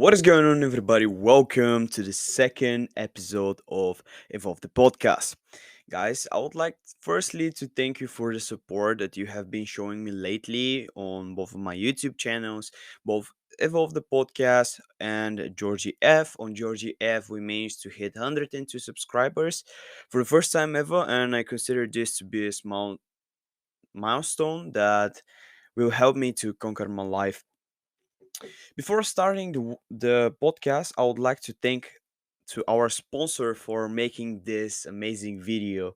What is going on, everybody? Welcome to the second episode of Evolve the Podcast. Guys, I would like firstly to thank you for the support that you have been showing me lately on both of my YouTube channels, both Evolve the Podcast and Georgi F. On Georgi F, we managed to hit 102 subscribers for the first time ever, and I consider this to be a small milestone that will help me to conquer my life. Before starting the podcast, I would like to thank to our sponsor for making this amazing video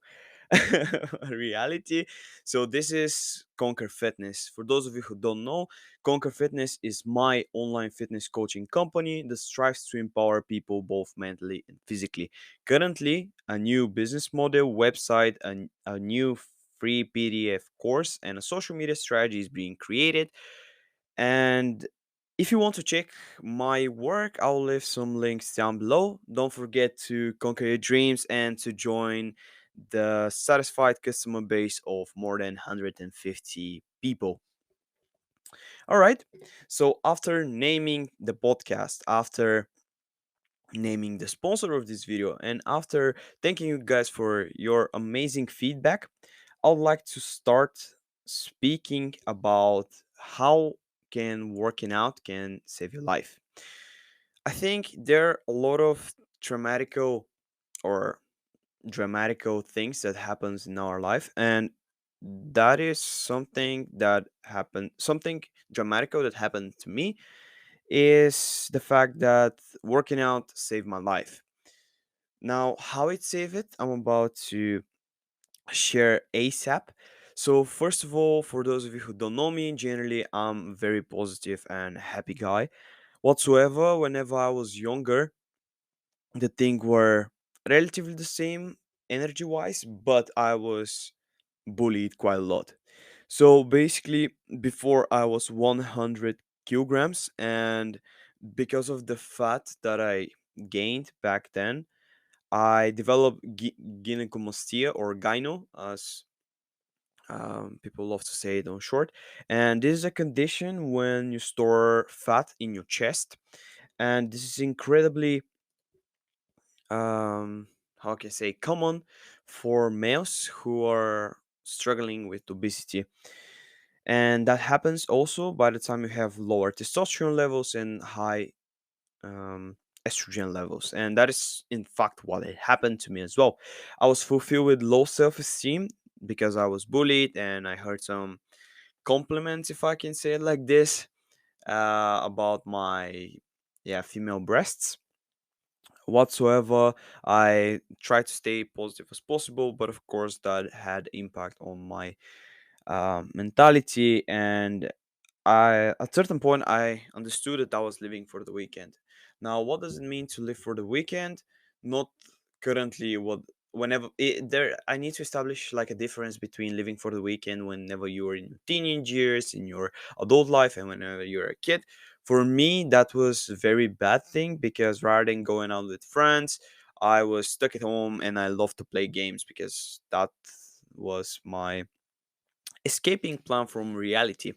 a reality. So this is Conquer Fitness. For those of you who don't know, Conquer Fitness is my online fitness coaching company that strives to empower people both mentally and physically. Currently, a new business model, website, and a new free PDF course and a social media strategy is being created, and if you want to check my work, I'll leave some links down below. Don't forget to conquer your dreams and to join the satisfied customer base of more than 150 people. All right. So, after naming the podcast, after naming the sponsor of this video, and after thanking you guys for your amazing feedback, I would like to start speaking about how can working out can save your life. I think there are a lot of dramatical or dramatical things that happens in our life, and that is something dramatical that happened to me is the fact that working out saved my life. Now, how it saved it, I'm about to share ASAP. So, first of all, for those of you who don't know me, generally I'm a very positive and happy guy. Whatsoever, whenever I was younger, the thing were relatively the same energy wise, but I was bullied quite a lot. So basically, before I was 100 kilograms, and because of the fat that I gained back then, I developed gynecomastia or gyno, as people love to say it on short. And this is a condition when you store fat in your chest, and this is incredibly how can I say common for males who are struggling with obesity, and that happens also by the time you have lower testosterone levels and high um, estrogen levels. And that is in fact what had happened to me as well. I was fulfilled with low self-esteem because I was bullied, and I heard some compliments, if I can say it like this, about my female breasts. Whatsoever, I try to stay positive as possible, but of course that had impact on my mentality. And I, at certain point, I understood that I was living for the weekend. Now, what does it mean to live for the weekend? Not currently what whenever there I need to establish like a difference between living for the weekend whenever you are in your teenage years, in your adult life, and whenever you're a kid. For me, that was a very bad thing because rather than going out with friends, I was stuck at home and I love to play games because that was my escaping plan from reality.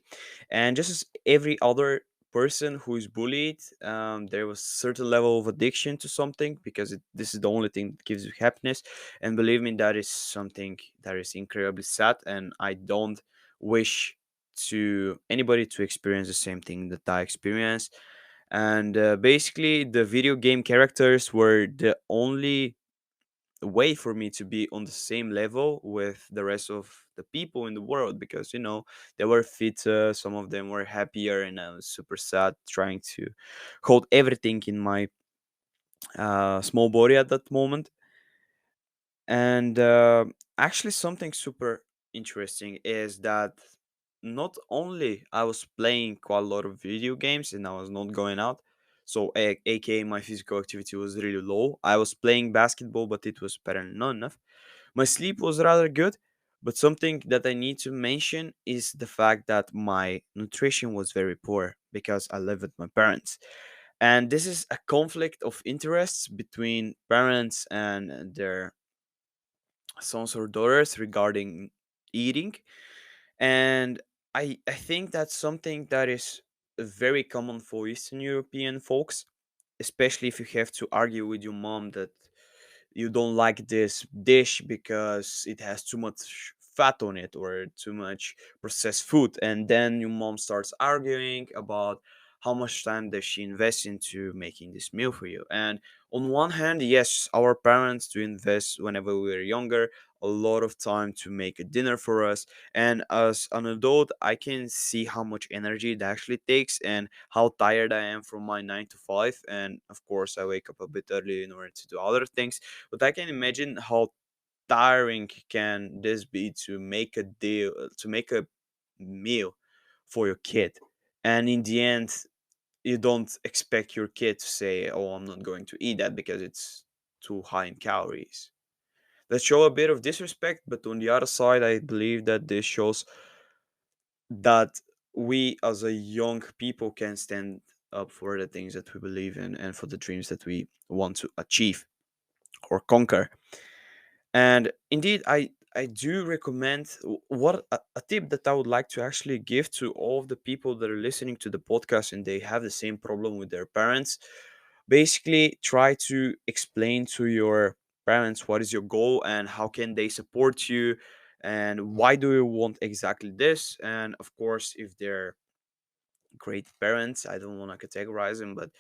And just as every other person who is bullied, there was certain level of addiction to something because this is the only thing that gives you happiness. And believe me, that is something that is incredibly sad, and I don't wish to anybody to experience the same thing that I experienced. And basically, the video game characters were the only way for me to be on the same level with the rest of the people in the world, because they were fitter, some of them were happier, and I was super sad trying to hold everything in my small body at that moment. And actually, something super interesting is that not only I was playing quite a lot of video games and I was not going out, so aka my physical activity was really low. I was playing basketball, but it was apparently not enough. My sleep was rather good, but something that I need to mention is the fact that my nutrition was very poor because I live with my parents. And this is a conflict of interests between parents and their sons or daughters regarding eating. And I think that's something that is very common for Eastern European folks. especially if you have to argue with your mom that you don't like this dish because it has too much fat on it or too much processed food, and then your mom starts arguing about how much time does she invest into making this meal for you. And on one hand, yes, our parents do invest whenever we were younger a lot of time to make a dinner for us, and as an adult I can see how much energy it actually takes and how tired I am from my 9 to 5. And of course I wake up a bit early in order to do other things, but I can imagine how tiring can this be to make a deal, to make a meal for your kid. And in the end, you don't expect your kid to say, "Oh, I'm not going to eat that because it's too high in calories." That show a bit of disrespect, but on the other side, I believe that this shows that we as a young people can stand up for the things that we believe in and for the dreams that we want to achieve or conquer. And indeed, I do recommend what a tip that I would like to actually give to all of the people that are listening to the podcast and they have the same problem with their parents. Basically, try to explain to your parents what is your goal and how can they support you and why do you want exactly this. And of course, if they're great parents, I don't want to categorize them, but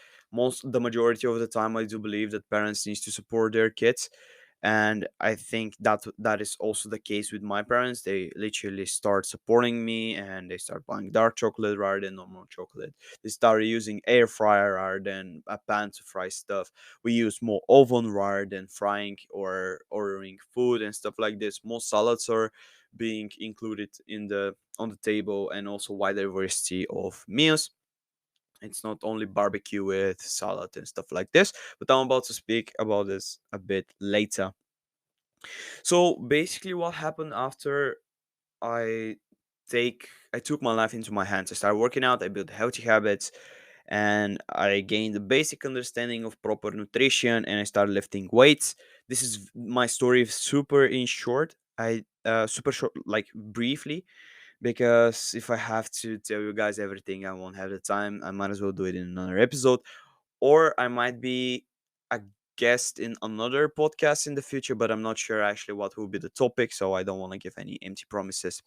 the majority of the time I do believe that parents need to support their kids. And I think that that is also the case with my parents. They literally start supporting me and they start buying dark chocolate rather than normal chocolate. They started using air fryer rather than a pan to fry stuff. We use more oven rather than frying or ordering food and stuff like this. More salads are being included in the on the table, and also wide diversity of meals. It's not only barbecue with salad and stuff like this, but I'm about to speak about this a bit later. So basically, what happened after I I took my life into my hands. I started working out. I built healthy habits, and I gained a basic understanding of proper nutrition. And I started lifting weights. This is my story, super in short. I super short, like briefly, because if I have to tell you guys everything, I won't have the time. I might as well do it in another episode, or I might be a guest in another podcast in the future, but I'm not sure actually what will be the topic, so I don't want to give any empty promises.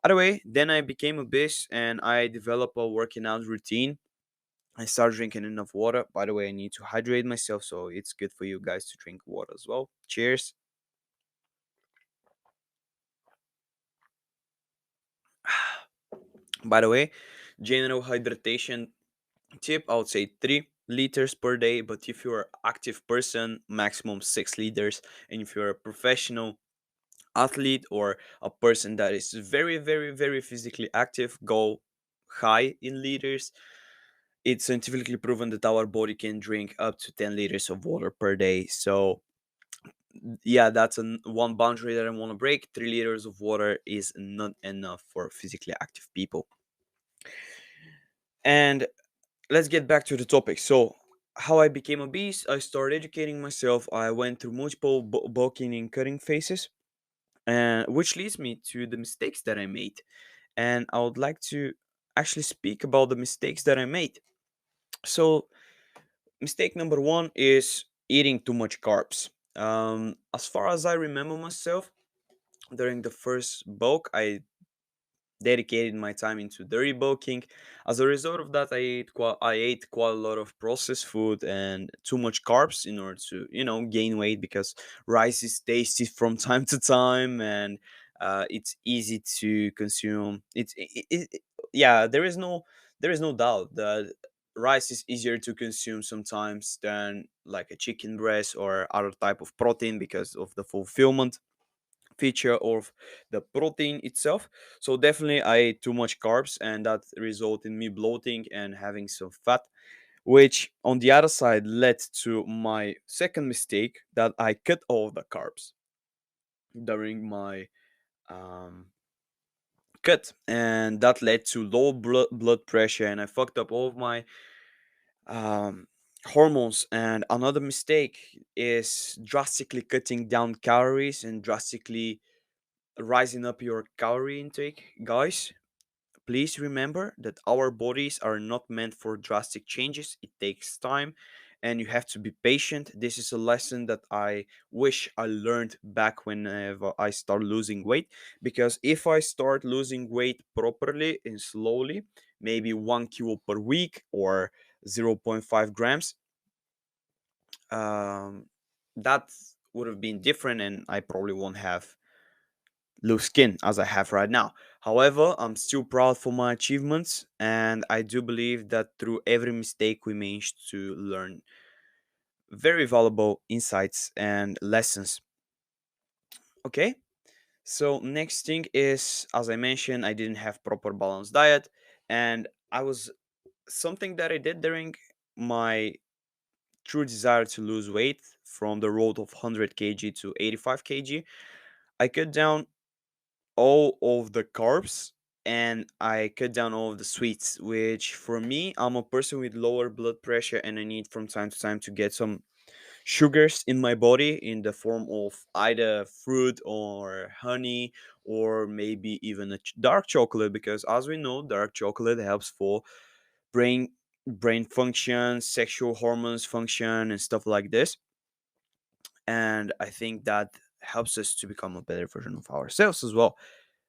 Either way, then I became obese and I developed a working out routine. I started drinking enough water. By the way, I need to hydrate myself, so it's good for you guys to drink water as well. Cheers. By the way, general hydration tip, I would say 3 liters per day, but if you're an active person, maximum 6 liters. And if you're a professional athlete or a person that is very, very, very physically active, go high in liters. It's scientifically proven that our body can drink up to 10 liters of water per day. So, yeah, that's one boundary that I want to break. 3 liters of water is not enough for physically active people. And let's get back to the topic. So, how I became obese, I started educating myself. I went through multiple bulking and cutting phases, and which leads me to the mistakes that I made. And I would like to actually speak about the mistakes that I made. So, mistake number one is eating too much carbs. As far as I remember myself, during the first bulk, I dedicated my time into dirty bulking. As a result of that, I ate quite a lot of processed food and too much carbs in order to gain weight, because rice is tasty from time to time, and it's easy to consume. Yeah, there is no doubt that rice is easier to consume sometimes than like a chicken breast or other type of protein because of the fulfillment feature of the protein itself. So definitely I ate too much carbs, and that resulted in me bloating and having some fat, which on the other side led to my second mistake, that I cut all the carbs during my um, cut, and that led to low blood pressure, and I fucked up all of my um, hormones. And another mistake is drastically cutting down calories and drastically rising up your calorie intake. Guys, please remember that our bodies are not meant for drastic changes. It takes time, and you have to be patient. This is a lesson that I wish I learned back whenever I start losing weight, because if I start losing weight properly and slowly, maybe 1 kilo per week or zero point 0.5 grams, um, that would have been different, and I probably won't have loose skin as I have right now. However, I'm still proud for my achievements, and I do believe that through every mistake we managed to learn very valuable insights and lessons. Okay, so next thing is, as I mentioned, I didn't have proper balanced diet, and I was something that I did during my true desire to lose weight from the road of 100 kg to 85 kg. I cut down all of the carbs and I cut down all of the sweets, which for me, I'm a person with lower blood pressure and I need from time to time to get some sugars in my body in the form of either fruit or honey or maybe even a dark chocolate, because as we know, dark chocolate helps for brain brain function, sexual hormones function and stuff like this. And I think that helps us to become a better version of ourselves as well.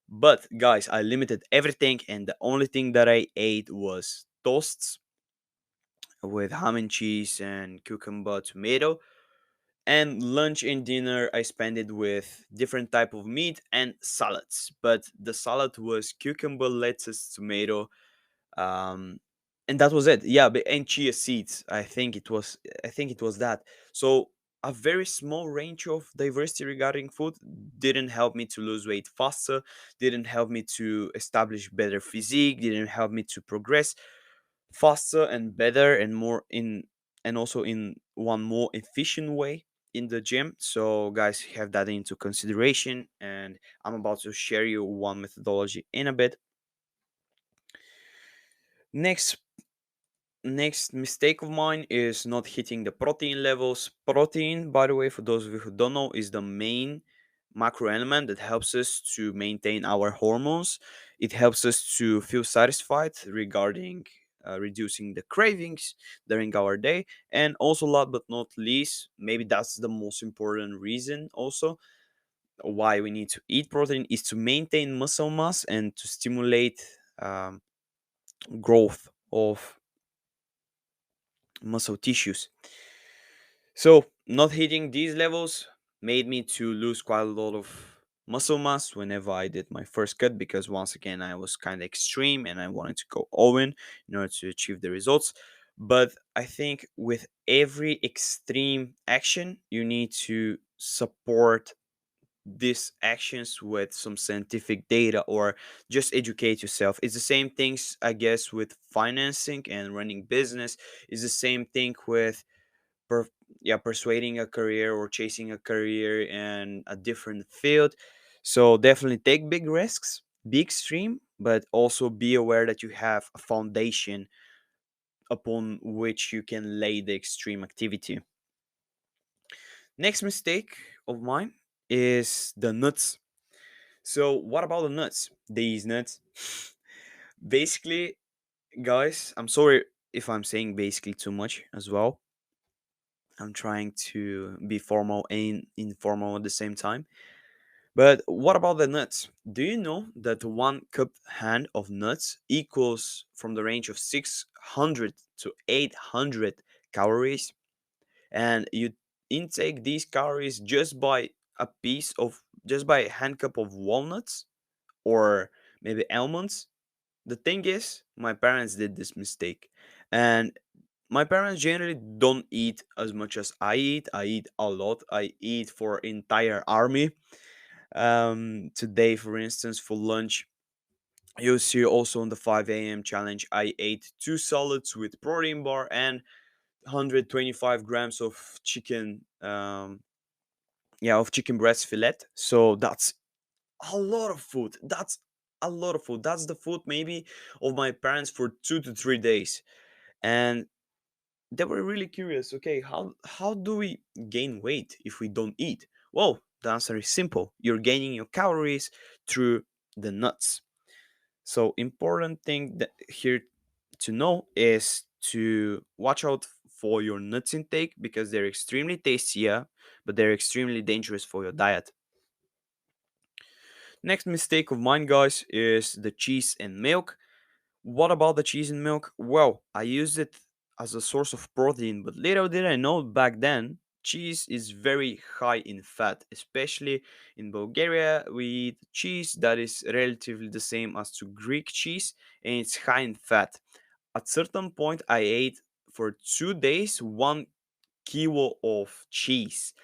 But guys, I limited everything, and the only thing that I ate was toasts with ham and cheese and cucumber tomato. And lunch and dinner I spent it with different type of meat and salads. But the salad was cucumber, lettuce, tomato, um and that was it. Yeah, but and chia seeds, I think it was that. So a very small range of diversity regarding food didn't help me to lose weight faster, didn't help me to establish better physique, didn't help me to progress faster and better and more in, and also in one more efficient way in the gym. So guys, have that into consideration, and I'm about to share you one methodology in a bit. Next Next mistake of mine is not hitting the protein levels. Protein, by the way, for those of you who don't know, is the main macro element that helps us to maintain our hormones. It helps us to feel satisfied regarding reducing the cravings during our day. And also, last but not least, maybe that's the most important reason also why we need to eat protein, is to maintain muscle mass and to stimulate growth of muscle tissues. So not hitting these levels made me to lose quite a lot of muscle mass whenever I did my first cut, because once again I was kind of extreme and I wanted to go all in order to achieve the results. But I think with every extreme action, you need to support these actions with some scientific data or just educate yourself. It's the same things, I guess, with financing and running business. It's the same thing with per, yeah, persuading a career or chasing a career in a different field. So definitely take big risks, be extreme, but also be aware that you have a foundation upon which you can lay the extreme activity. Next mistake of mine is the nuts. So what about the nuts? These nuts. Basically, guys, I'm sorry if I'm saying basically too much as well. I'm trying to be formal and informal at the same time. But what about the nuts? Do you know that one cup hand of nuts equals from the range of 600 to 800 calories? And you intake these calories just by just by a hand cup of walnuts or maybe almonds. The thing is, my parents did this mistake. And my parents generally don't eat as much as I eat. I eat a lot. I eat for entire army. Today, for instance, for lunch, you'll see also on the 5 a.m. challenge, I ate two salads with protein bar and 125 grams of chicken, of chicken breast fillet. So that's a lot of food. That's a lot of food. That's the food maybe of my parents for 2 to 3 days. And they were really curious. Okay, how do we gain weight if we don't eat? Well, the answer is simple. You're gaining your calories through the nuts. So important thing that here to know is to watch out for your nuts intake because they're extremely tasty, yeah, but they're extremely dangerous for your diet. Next mistake of mine, guys, is the cheese and milk. What about the cheese and milk? Well, I used it as a source of protein, but little did I know back then, cheese is very high in fat, especially in Bulgaria. We eat cheese that is relatively the same as to Greek cheese, and it's high in fat. At certain point, I ate for 2 days 1 kilo of cheese.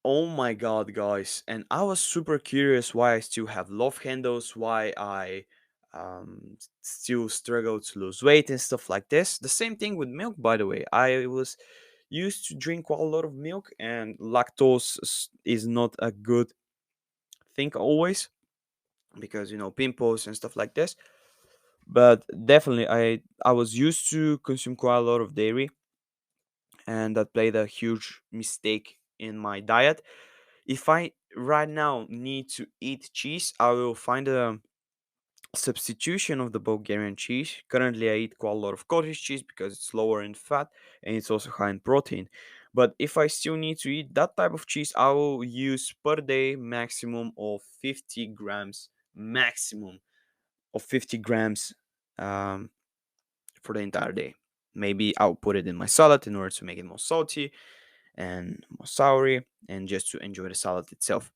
Oh my god, guys. And I was super curious why I still have love handles, why I still struggle to lose weight and stuff like this. The same thing with milk, by the way. I was used to drink quite a lot of milk, and lactose is not a good thing always because, pimples and stuff like this. But definitely, I was used to consume quite a lot of dairy, and that played a huge mistake in my diet. If I right now need to eat cheese, I will find a substitution of the Bulgarian cheese. Currently, I eat quite a lot of cottage cheese because it's lower in fat and it's also high in protein. But if I still need to eat that type of cheese, I will use per day maximum of 50 grams, maximum of 50 grams um, for the entire day. Maybe I'll put it in my salad in order to make it more salty and more soury and just to enjoy the salad itself.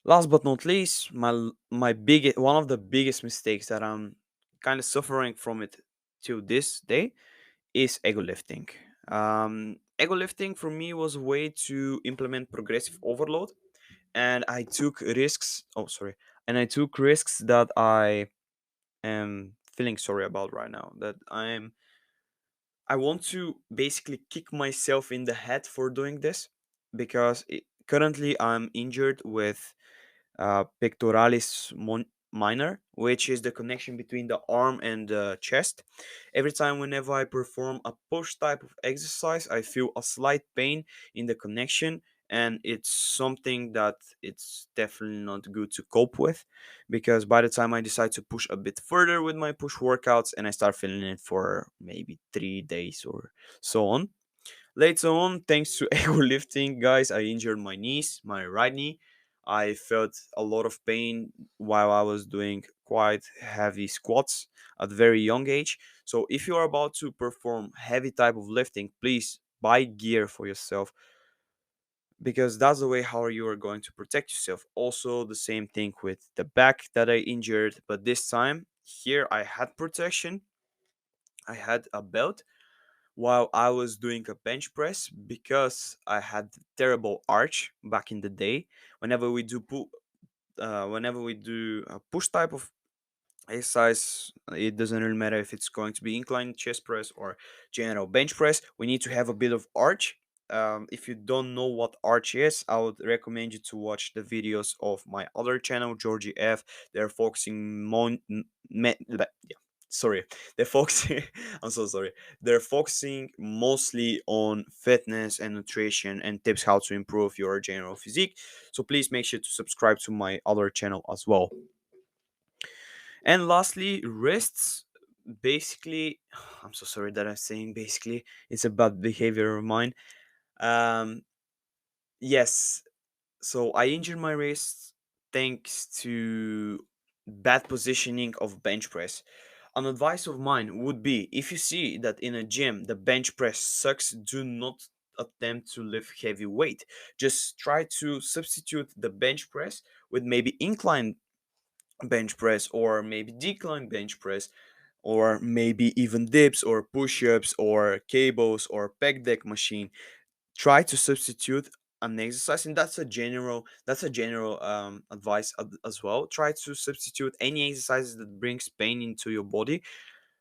Last but not least, my biggest one of the biggest mistakes that I'm kind of suffering from it till this day is ego lifting. Ego lifting for me was a way to implement progressive overload, and I took risks. Oh, sorry, and I took risks that I am feeling sorry about right now. I want to basically kick myself in the head for doing this because currently I'm injured with pectoralis minor, which is the connection between the arm and the chest. Every time, whenever I perform a push type of exercise, I feel a slight pain in the connection, and it's something that it's definitely not good to cope with because by the time I decide to push a bit further with my push workouts and I start feeling it for maybe 3 days or so on. Later on, thanks to ego lifting, guys, I injured my knees, my right knee. I felt a lot of pain while I was doing quite heavy squats at a very young age. So if you are about to perform heavy type of lifting, please buy gear for yourself because that's the way how you are going to protect yourself. Also, the same thing with the back that I injured, but this time here I had protection. I had a belt while I was doing a bench press because I had terrible arch back in the day. Whenever we do whenever we do a push type of exercise, it doesn't really matter if it's going to be incline chest press or general bench press. We need to have a bit of arch. If you don't know what arch is, I would recommend you to watch the videos of my other channel, Georgi F. They're focusing sorry, they're focusing. I'm so sorry. They're focusing mostly on fitness and nutrition and tips how to improve your general physique. So please make sure to subscribe to my other channel as well. And lastly, wrists. Basically, I'm so sorry that I'm saying basically. It's a bad behavior of mine. Um, yes. So I injured my wrist thanks to bad positioning of bench press. An advice of mine would be if you see that in a gym the bench press sucks, do not attempt to lift heavy weight. Just try to substitute the bench press with maybe incline bench press or maybe decline bench press or maybe even dips or push-ups or cables or pec deck machine. Try to substitute an exercise, and that's a general advice as well. Try to substitute any exercises that brings pain into your body,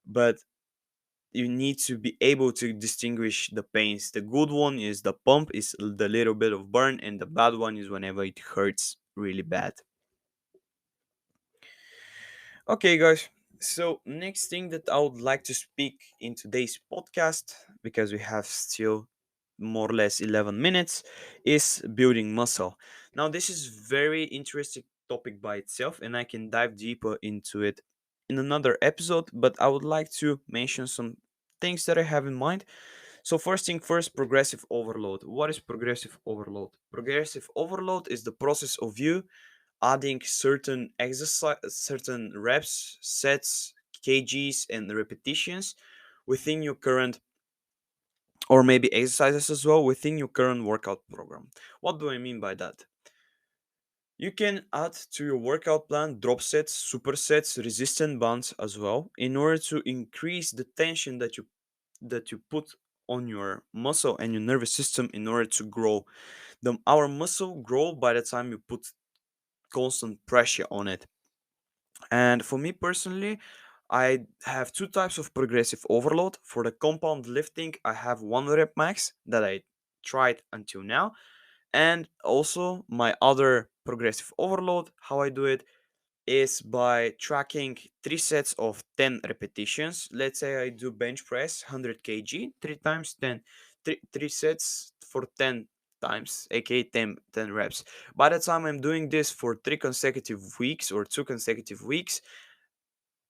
but you need to be able to distinguish the pains. The good one is the pump, is the little bit of burn, and the bad one is whenever it hurts really bad. Okay, guys. So, next thing that I would like to speak in today's podcast, because we have still more or less 11 minutes, is building muscle. Now, this is very interesting topic by itself, and I can dive deeper into it in another episode. But I would like to mention some things that I have in mind. So first thing first, progressive overload. What is progressive overload? Progressive overload is the process of you adding certain exercise, certain reps, sets, kgs, and repetitions within your current, or maybe exercises as well, within your current workout program. What do I mean by that? You can add to your workout plan drop sets, supersets, resistant bands as well, in order to increase the tension that you put on your muscle and your nervous system in order to grow. Our muscle grow by the time you put constant pressure on it. And for me personally, I have two types of progressive overload. For the compound lifting, I have one rep max that I tried until now. And also my other progressive overload, how I do it is by tracking three sets of 10 repetitions. Let's say I do bench press 100 kg, 3 times 10, three sets for 10 times, aka 10 reps. By the time I'm doing this for 3 consecutive weeks or 2 consecutive weeks,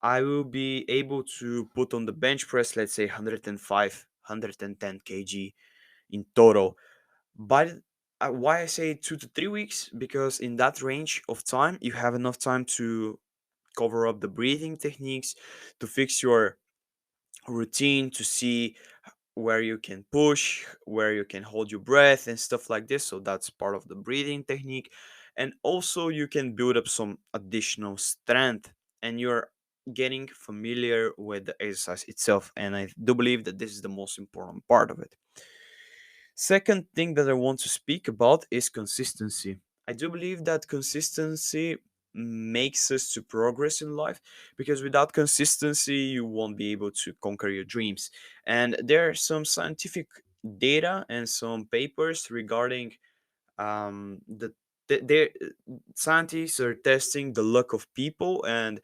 I will be able to put on the bench press, let's say 105, 110 kg in total. But why I say 2 to 3 weeks? Because in that range of time, you have enough time to cover up the breathing techniques, to fix your routine, to see where you can push, where you can hold your breath, and stuff like this. So that's part of the breathing technique. And also, you can build up some additional strength, and you're getting familiar with the exercise itself. And I do believe that this is the most important part of it. Second thing that I want to speak about is consistency. I do believe that consistency makes us to progress in life, because without consistency you won't be able to conquer your dreams. And there are some scientific data and some papers regarding the their scientists are testing the luck of people and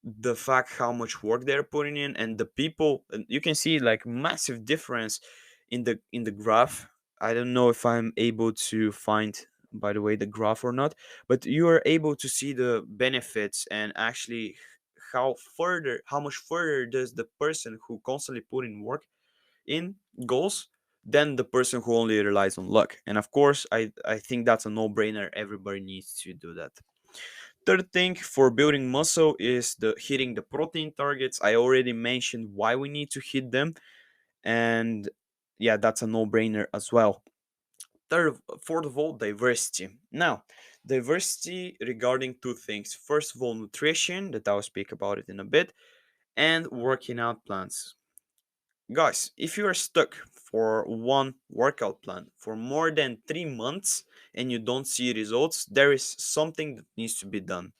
the fact how much work they're putting in, and the people, and you can see like massive difference in the graph. I don't know if I'm able to find, by the way, the graph or not, but you are able to see the benefits and actually how much further does the person who constantly put in work in goals than the person who only relies on luck. And of course, I think that's a no-brainer. Everybody needs to do that. Third thing for building muscle is the hitting the protein targets. I already mentioned why we need to hit them, and yeah, that's a no-brainer as well. Fourth of all, diversity. Now, diversity regarding two things. First of all, nutrition, that I'll speak about it in a bit, and working out plans. Guys, if you are stuck for one workout plan for more than 3 months and you don't see results, there is something that needs to be done.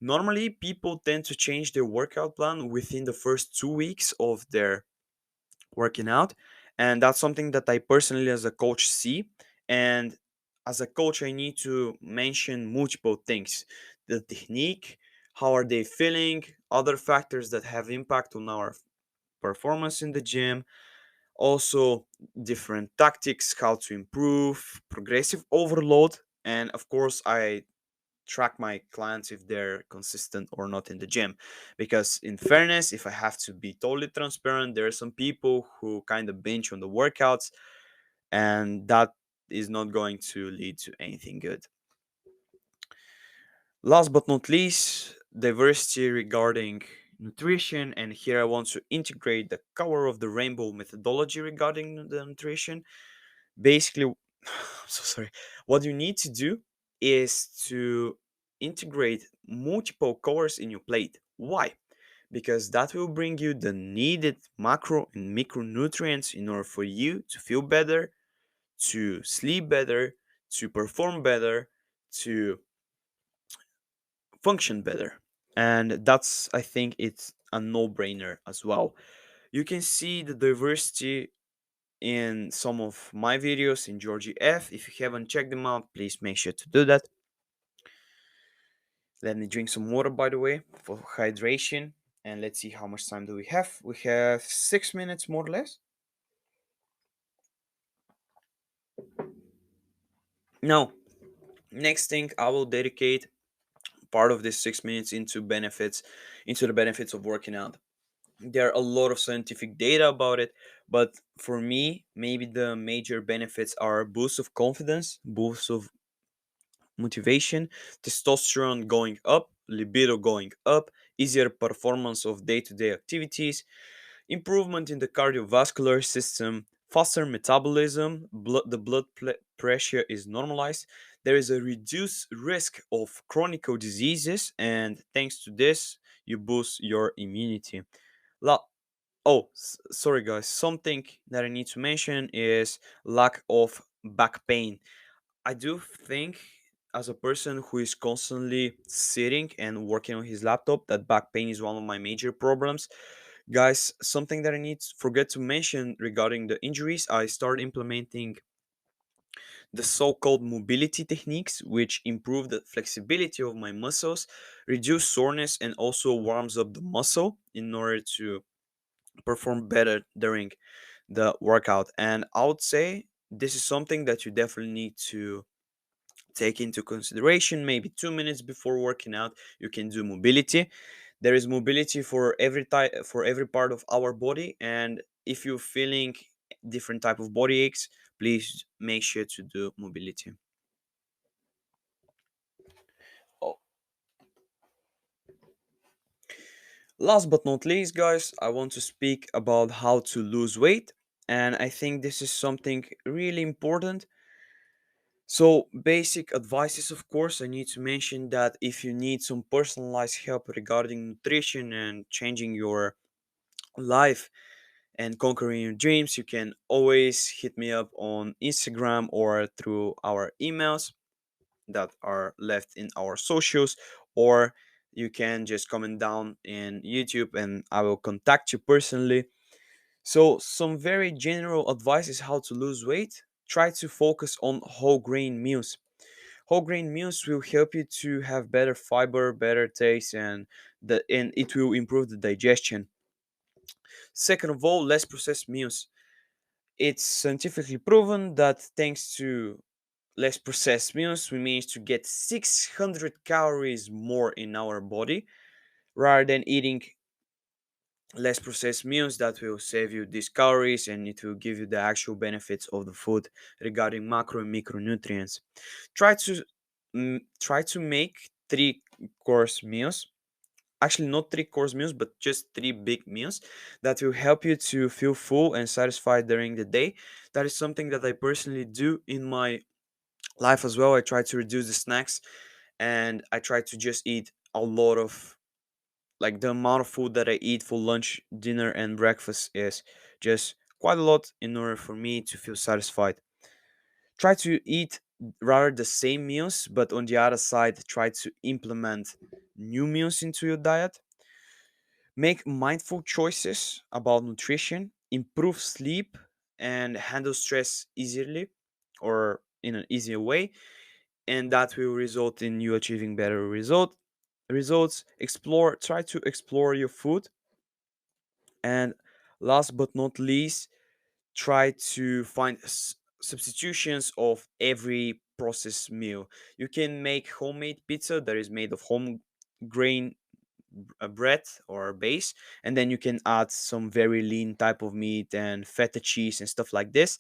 Normally, people tend to change their workout plan within the first 2 weeks of their working out. And that's something that I personally, as a coach, see. And as a coach, I need to mention multiple things: the technique, how are they feeling, other factors that have impact on our performance in the gym, also different tactics, how to improve, progressive overload, and of course, I track my clients if they're consistent or not in the gym. Because in fairness, if I have to be totally transparent, there are some people who kind of binge on the workouts, and that is not going to lead to anything good. Last but not least, diversity regarding nutrition. And here I want to integrate the color of the rainbow methodology regarding the nutrition. Basically, I'm so sorry. What you need to do is to integrate multiple colors in your plate. Why? Because that will bring you the needed macro and micronutrients in order for you to feel better, to sleep better, to perform better, to function better. And that's, I think, it's a no-brainer as well. You can see the diversity in some of my videos in Georgie F. If you haven't checked them out, please make sure to do that. Let me drink some water, by the way, for hydration. And let's see how much time do we have. We have 6 minutes more or less. Now, next thing, I will dedicate part of this 6 minutes into the benefits of working out. There are a lot of scientific data about it, but for me, maybe the major benefits are boost of confidence, boost of motivation, testosterone going up, libido going up, easier performance of day-to-day activities, improvement in the cardiovascular system, faster metabolism, the pressure is normalized. There is a reduced risk of chronic diseases, and thanks to this, you boost your immunity. La- oh, sorry guys. Something that I need to mention is lack of back pain. I do think, as a person who is constantly sitting and working on his laptop, that back pain is one of my major problems. Guys, something that I need to forget to mention regarding the injuries, I started implementing the so-called mobility techniques, which improve the flexibility of my muscles, reduce soreness, and also warms up the muscle in order to perform better during the workout. And I would say this is something that you definitely need to take into consideration. Maybe 2 minutes before working out you can do mobility. There is mobility for every type, for every part of our body, and if you're feeling different type of body aches, please make sure to do mobility. Oh, last but not least, guys, I want to speak about how to lose weight, and I think this is something really important. So, basic advices, of course, I need to mention that if you need some personalized help regarding nutrition and changing your life and conquering your dreams, you can always hit me up on Instagram or through our emails that are left in our socials, or you can just comment down in YouTube and I will contact you personally. So, some very general advice is how to lose weight. Try to focus on whole grain meals. Whole grain meals will help you to have better fiber, better taste, and it will improve the digestion. Second of all, less processed meals. It's scientifically proven that thanks to less processed meals, we manage to get 600 calories more in our body rather than eating less processed meals that will save you these calories and it will give you the actual benefits of the food regarding macro and micronutrients. Try to try to make three course meals, actually not three course meals but just three big meals that will help you to feel full and satisfied during the day. That is something that I personally do in my life as well. I try to reduce the snacks and I try to just eat a lot of, like, the amount of food that I eat for lunch, dinner, and breakfast is just quite a lot in order for me to feel satisfied. Try to eat rather the same meals, but on the other side, try to implement new meals into your diet. Make mindful choices about nutrition, improve sleep, and handle stress easily or in an easier way, and that will result in you achieving better results. Try to explore your food, and last but not least, try to find substitutions of every processed meal. You can make homemade pizza that is made of home grain bread or base, and then you can add some very lean type of meat and feta cheese and stuff like this.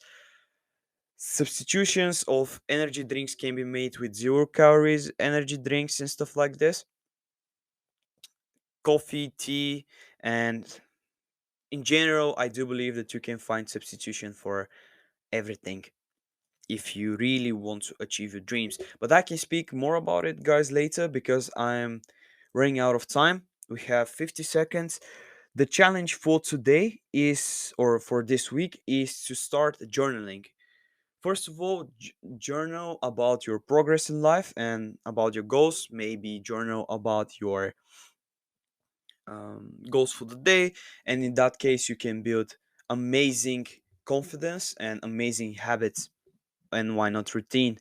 Substitutions of energy drinks can be made with 0 calories energy drinks and stuff like this, coffee, tea, and in general, I do believe that you can find substitution for everything if you really want to achieve your dreams. But I can speak more about it, guys, later because I'm running out of time. We have 50 seconds. The challenge for today is, or for this week, is to start journaling. First of all, journal about your progress in life and about your goals. Maybe journal about your goals for the day. And in that case, you can build amazing confidence and amazing habits. And why not routine?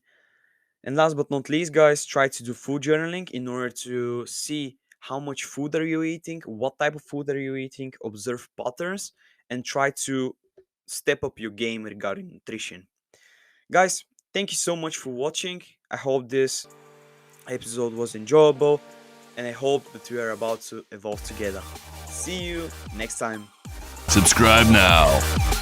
And last but not least, guys, try to do food journaling in order to see how much food are you eating, what type of food are you eating, observe patterns, and try to step up your game regarding nutrition. Guys, thank you so much for watching. I hope this episode was enjoyable, and I hope that we are about to evolve together. See you next time. Subscribe now.